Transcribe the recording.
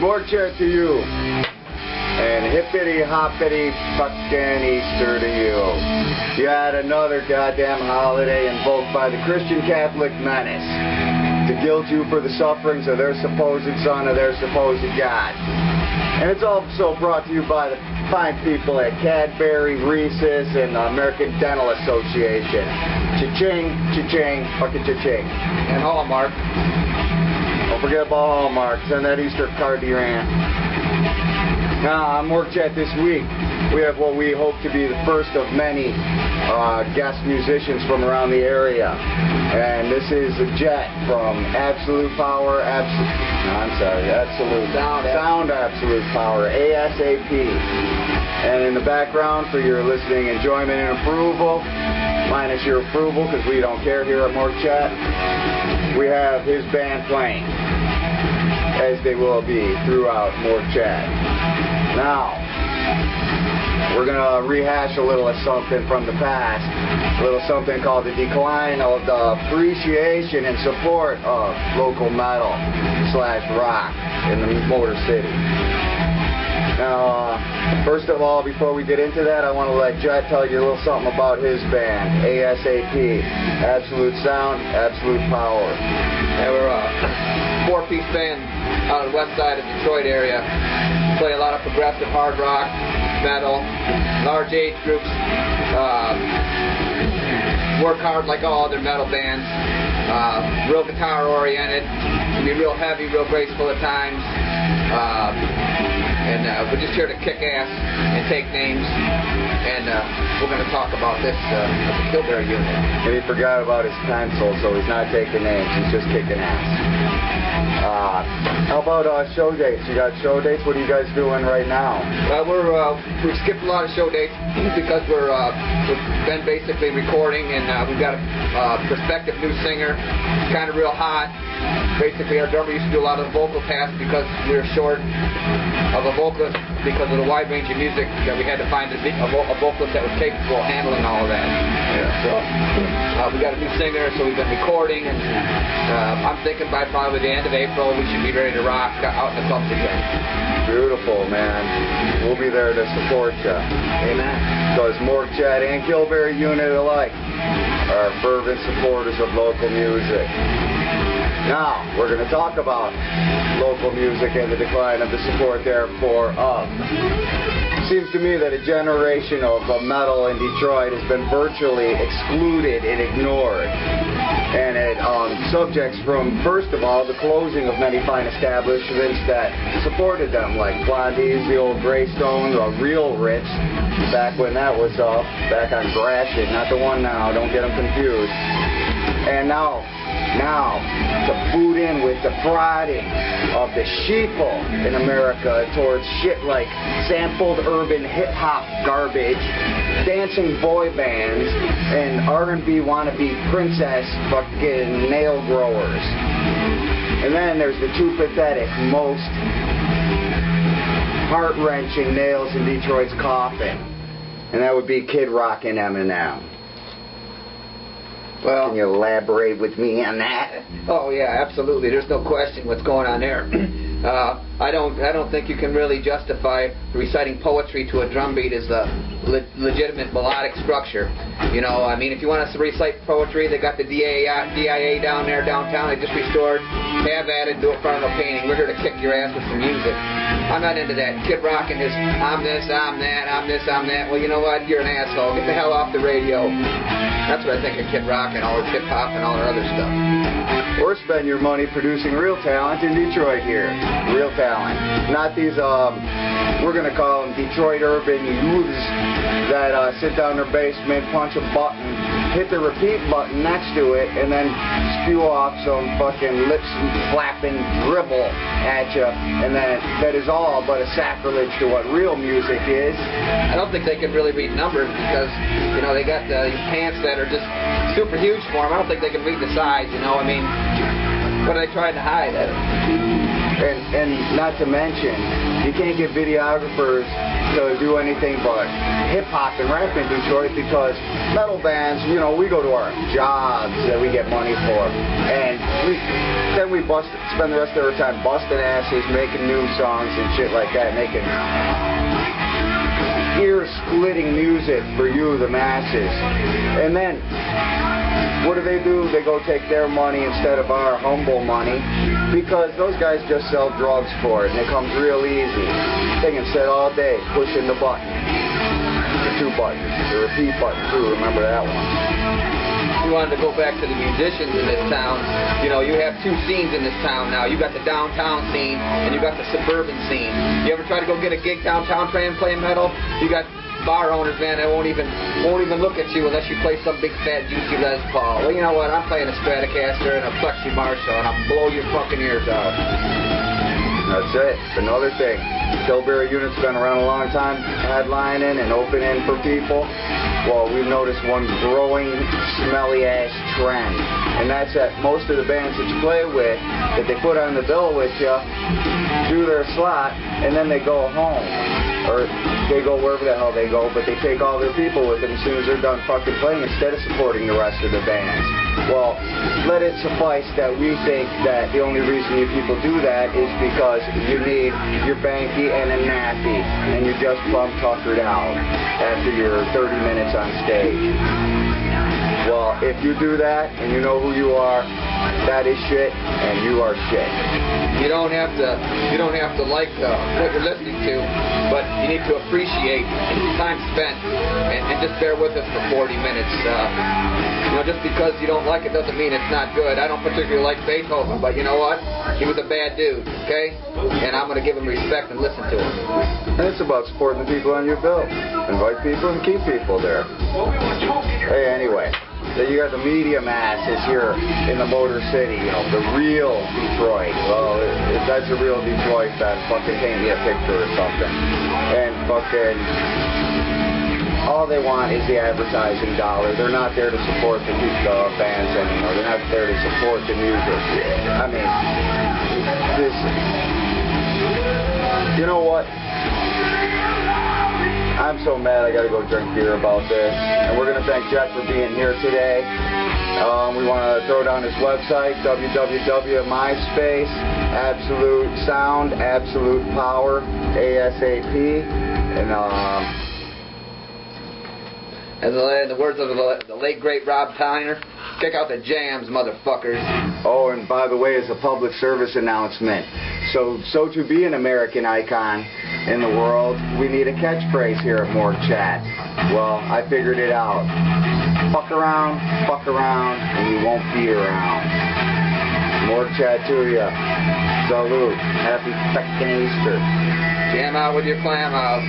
Morgue Chat to you. And hippity hoppity fucking Easter to you. Yet another goddamn holiday invoked by the Christian Catholic menace to guilt you for the sufferings of their supposed son of their supposed God. And it's also brought to you by the fine people at Cadbury, Reese's, and the American Dental Association. Cha-ching, cha-ching, fucking cha-ching. And Hallmark. Don't forget about Hallmark. Send that Easter card to your aunt. Now, on Morgue Chat this week, we have what we hope to be the first of many guest musicians from around the area. And this is a jet from Absolute Power, Absolute Sound Absolute Power, A.S.A.P. And in the background, for your listening enjoyment and approval, minus your approval, because we don't care here at Morgue Chat, we have his band playing, as they will be throughout Morgue Chat. Now, we're going to rehash a little of something from the past, a little something called the decline of the appreciation and support of local metal / rock in the Motor City. Now, first of all, before we get into that, I want to let Jet tell you a little something about his band, A.S.A.P. Absolute Sound, Absolute Power. Yeah, we're a four-piece band out of the west side of Detroit area. Play a lot of progressive hard rock, metal, large age groups. Work hard like all other metal bands. Real guitar oriented. Can be real heavy, real graceful at times. And we're just here to kick ass and take names. And we're going to talk about this at the Killberry unit. And he forgot about his pencil, so he's not taking names. He's just kicking ass. How about show dates? You got show dates? What are you guys doing right now? We've skipped a lot of show dates because we've been basically recording, and we've got a prospective new singer, kind of real hot. Basically, our drummer used to do a lot of the vocal tasks because we were short of a vocalist because of the wide range of music that we had to find a vocalist that was capable of handling all of that. Yeah. So we got a new singer, so we've been recording, and I'm thinking by probably the end of April we should be ready to rock out in the clubs again. Beautiful, man. We'll be there to support you. Amen. Because Morgue Chat and Killberry unit alike are fervent supporters of local music. Now, we're going to talk about local music and the decline of the support, therefore, of. It seems to me that a generation of metal in Detroit has been virtually excluded and ignored. And it subjects from, first of all, the closing of many fine establishments that supported them, like Blondie's, the old Greystone, the Real Ritz, back when that was up, back on Gratiot, not the one now, don't get them confused. And now, to boot in with the prodding of the sheeple in America towards shit like sampled urban hip-hop garbage, dancing boy bands, and R&B wannabe princess fucking nail growers. And then there's the two pathetic, most heart-wrenching nails in Detroit's coffin, and that would be Kid Rock and Eminem. Well, can you elaborate with me on that? Oh yeah, absolutely. There's no question what's going on there. I don't think you can really justify reciting poetry to a drum beat as a legitimate melodic structure. You know, I mean, if you want us to recite poetry, they got the DIA down there downtown. They just restored. Have at it. Do it in front of a painting. We're here to kick your ass with some music. I'm not into that. Kid Rock and his I'm this, I'm that, I'm this, I'm that. Well, you know what? You're an asshole. Get the hell off the radio. That's what I think of Kid Rock and all his hip hop and all their other stuff. Or spend your money producing real talent in Detroit here. Real talent. Not these, we're going to call them Detroit urban youths that sit down in their basement, punch a button, hit the repeat button next to it, and then spew off some fucking lips flapping dribble at you. And that is all but a sacrilege to what real music is. I don't think they can really read numbers because, you know, they got these pants that are just super huge for them. I don't think they can read the size, you know. I mean, what are they trying to hide? And not to mention, you can't get videographers to do anything but hip-hop and rap in Detroit because metal bands, you know, we go to our jobs that we get money for, and then we spend the rest of our time busting asses, making new songs and shit like that, making ear-splitting music for you, the masses. And then, what do? They go take their money instead of our humble money because those guys just sell drugs for it, and it comes real easy. They can sit all day pushing the button. The 2 buttons, the repeat button too, remember that one. You wanted to go back to the musicians in this town. You know, you have 2 scenes in this town now. You got the downtown scene and you got the suburban scene. You ever try to go get a gig downtown trying to play metal? You got bar owners, man, that won't even look at you unless you play some big fat juicy Les Paul. Well, you know what? I'm playing a Stratocaster and a Plexi Marshall, and I'll blow your fucking ears out. That's it. Another thing, Tilbury Unit's been around a long time, headlining and opening for people. Well, we've noticed one growing smelly-ass trend, and that's that most of the bands that you play with, that they put on the bill with you, do their slot, and then they go home. Or they go wherever the hell they go, but they take all their people with them as soon as they're done fucking playing instead of supporting the rest of the bands. Well, let it suffice that we think that the only reason you people do that is because you need your banky and a nappy, and you're just plumb tuckered out after your 30 minutes on stage. Well, if you do that and you know who you are, that is shit, and you are shit. You don't have to like what you're listening to, but you need to appreciate the time spent and just bear with us for 40 minutes. You know, just because you don't like it doesn't mean it's not good. I don't particularly like Beethoven, but you know what? He was a bad dude, okay? And I'm going to give him respect and listen to him. And it's about supporting the people on your bill. Invite people and keep people there. Hey, anyway. So you got the media masses here in the Motor City, you know, the real Detroit. Well, if that's a real Detroit, then fucking paint me a picture or something. And fucking, all they want is the advertising dollar. They're not there to support the bands anymore. They're not there to support the music. I mean, this, you know what? I'm so mad I gotta go drink beer about this. And we're gonna thank Jet for being here today. We want to throw down his website, www.MySpace, Absolute Sound, Absolute Power, A.S.A.P. And in the words of the late great Rob Tyner, check out the jams, motherfuckers. Oh, and by the way, as a public service announcement, so to be an American icon in the world, we need a catchphrase here at Morgue Chat. Well, I figured it out. Fuck around, and you won't be around. Morgue Chat to ya. Salute. Happy fucking Easter. Jam out with your clam out.